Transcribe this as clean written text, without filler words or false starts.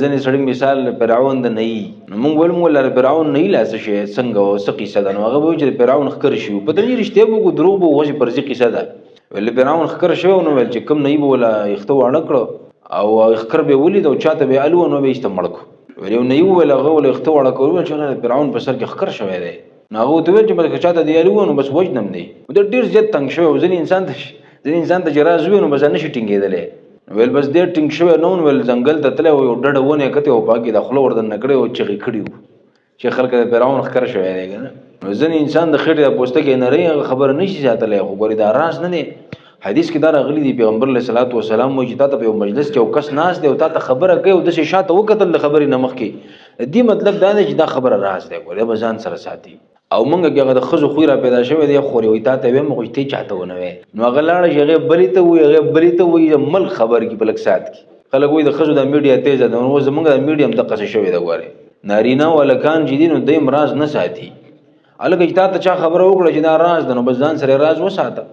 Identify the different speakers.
Speaker 1: ځنې سړی مثال فرعون د نه موږ ول موږ لاره فرعون نه لاس شي څنګه او څه قصه ده نو هغه وایي چې فرعون خکر شي په دې رښتیا وګ دروغ به وځي پرځي قصه ده ول فرعون خکر شو نو ول چې کوم نه ولا یختو اړه کړو او خکر به ولید او چاته به الو نو به استمړکو ول نه ولا هغه ول یختو اړه کړو چې فرعون په سر کې خکر شوی دی نو هغه ته ویل چې بل چاته دی الو نو بس وجنم دی د ډیر زیات تنگ شو ځین انسان ته جراز وي نو بس نه شي ټینګېدلې ویل بس دې ټینګ شو نو ول ځنګل ته تله او ډډه ونه کته او پاکي د خلو ورد نه کړي او چغي کړیو چې خلک د فرعون خکر شوی دی کنه نو ځین انسان د خېټه پوسټه کې نه لري خبر نشي ساتلې خو ګوري دا راز نه دی حدیث کې دا راغلي دی پیغمبر علیه الصلاۃ والسلام موجوده ته په مجلس کې او کس ناس دی او تا ته خبره کوي او د شاته وکتل خبرې نه مخ کې دې مطلب دا دی چې دا خبره راز دی ګوري به ځان سره ساتي او مونږ هغه د خزو خو را پیدا شوی دی خوري وي تا ته وې مغه ته چاته ونه وې نو هغه لاړ چې هغه بلی ته وي مل خبر کی بلک سات کی خلک وي د خزو د میډیا تیز ده نو زمونږ د میډیم د قصه شوی دی ګوره نارینه ولکان جدينو د امراض نه ساتي الګ چې تا ته چا خبره وکړه چې دا راز ده نو بس ځان سره راز وساته